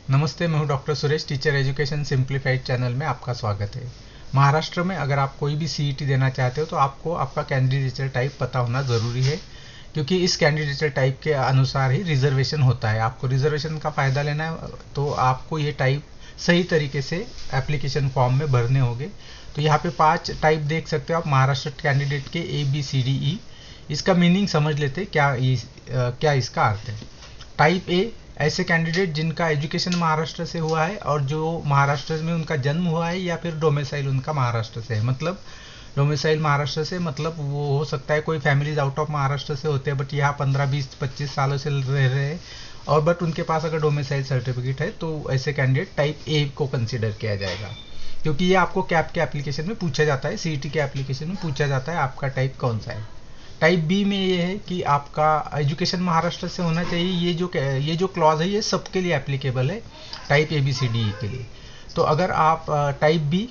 नमस्ते, मैं हूं doctor Suresh. Teacher education simplified channel में आपका स्वागत है। महाराष्ट्र में अगर आप कोई भी सीईटी देना चाहते हो तो आपको आपका कैंडिडेचर टाइप पता होना ज़रूरी है, क्योंकि इस कैंडिडेचर टाइप के अनुसार ही रिजर्वेशन होता है। आपको रिजर्वेशन का फ़ायदा लेना है तो आपको ये टाइप सही तरीके से एप्लीकेशन फॉर्म में भरने होंगे। तो यहाँ पे 5 टाइप देख सकते हो आप महाराष्ट्र कैंडिडेट के ABCDE। इसका मीनिंग समझ लेते क्या इसका अर्थ है। टाइप ए, ऐसे कैंडिडेट जिनका एजुकेशन महाराष्ट्र से हुआ है और जो महाराष्ट्र में उनका जन्म हुआ है या फिर डोमिसाइल उनका महाराष्ट्र से है। मतलब डोमिसाइल महाराष्ट्र से मतलब वो हो सकता है कोई फैमिलीज आउट ऑफ महाराष्ट्र से होते हैं, बट यहाँ 15, 20, 25 सालों से रह रहे हैं और बट उनके पास अगर डोमिसाइल सर्टिफिकेट है तो ऐसे कैंडिडेट टाइप ए को कंसिडर किया जाएगा, क्योंकि ये आपको कैप के एप्लीकेशन में पूछा जाता है, सीईटी के एप्लीकेशन में पूछा जाता है आपका टाइप कौन सा है। टाइप बी में ये है कि आपका एजुकेशन महाराष्ट्र से होना चाहिए। ये जो क्लॉज है ये सबके लिए एप्लीकेबल है, टाइप ABCDE के लिए। तो अगर आप टाइप बी,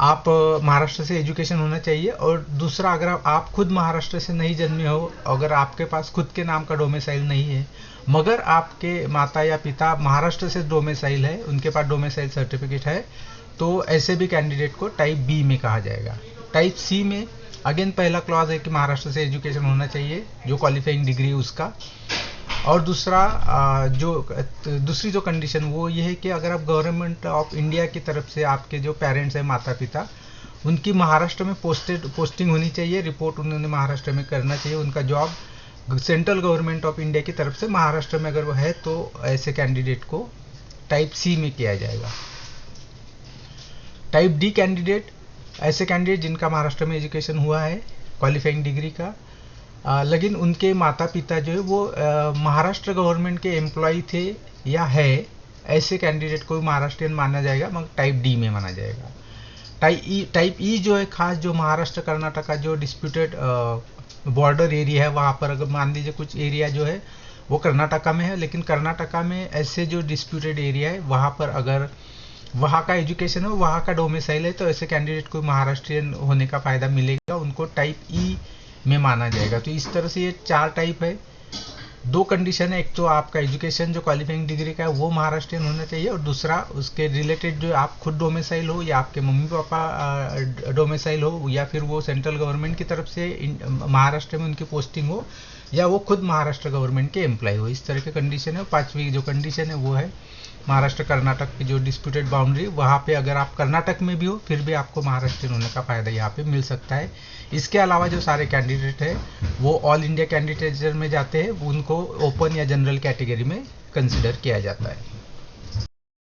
आप महाराष्ट्र से एजुकेशन होना चाहिए। और दूसरा, अगर आप खुद महाराष्ट्र से नहीं जन्मे हो, अगर आपके पास खुद के नाम का डोमिसाइल नहीं है मगर आपके माता या पिता महाराष्ट्र से डोमिसाइल है, उनके पास डोमिसाइल सर्टिफिकेट है, तो ऐसे भी कैंडिडेट को टाइप बी में कहा जाएगा। टाइप सी में अगेन पहला क्लॉज है कि महाराष्ट्र से एजुकेशन होना चाहिए, जो क्वालिफाइंग डिग्री है उसका। और दूसरी जो कंडीशन वो ये है कि अगर आप गवर्नमेंट ऑफ इंडिया की तरफ से आपके जो पेरेंट्स हैं, माता पिता, उनकी महाराष्ट्र में पोस्टिंग होनी चाहिए, रिपोर्ट उन्होंने महाराष्ट्र में करना चाहिए, उनका job central government of India की तरफ से महाराष्ट्र में अगर वो है तो ऐसे कैंडिडेट को टाइप सी में किया जाएगा। टाइप डी कैंडिडेट, ऐसे कैंडिडेट जिनका महाराष्ट्र में एजुकेशन हुआ है क्वालिफाइंग डिग्री का, लेकिन उनके माता पिता जो है वो महाराष्ट्र गवर्नमेंट के एम्प्लॉय थे या है, ऐसे कैंडिडेट को महाराष्ट्रियन माना जाएगा, मगर टाइप डी में माना जाएगा। टाइप ई जो है खास, जो महाराष्ट्र कर्नाटक का जो डिस्प्यूटेड बॉर्डर एरिया है, वहाँ पर अगर मान लीजिए कुछ एरिया जो है वो कर्नाटका में है, लेकिन कर्नाटका में ऐसे जो डिस्प्यूटेड एरिया है वहाँ पर अगर वहाँ का एजुकेशन है, वहाँ का डोमिसाइल है, तो ऐसे कैंडिडेट को महाराष्ट्रियन होने का फ़ायदा मिलेगा, उनको टाइप ई में माना जाएगा। तो इस तरह से ये 4 टाइप है। 2 कंडीशन है, एक तो आपका एजुकेशन जो क्वालिफाइंग डिग्री का है वो महाराष्ट्रियन होना चाहिए, और दूसरा उसके रिलेटेड जो आप खुद डोमिसाइल हो या आपके मम्मी पापा डोमिसाइल हो या फिर वो सेंट्रल गवर्नमेंट की तरफ से महाराष्ट्र में उनकी पोस्टिंग हो या वो खुद महाराष्ट्र गवर्नमेंट के एम्प्लॉय हो। इस तरह के कंडीशन है। 5वीं जो कंडीशन है वो है महाराष्ट्र कर्नाटक की जो डिस्प्यूटेड बाउंड्री, वहाँ पे अगर आप कर्नाटक में भी हो फिर भी आपको महाराष्ट्रियन होने का फ़ायदा यहाँ पे मिल सकता है। इसके अलावा जो सारे कैंडिडेट हैं वो ऑल इंडिया कैंडिडेचर में जाते हैं, उनको ओपन या जनरल कैटेगरी में कंसिडर किया जाता है।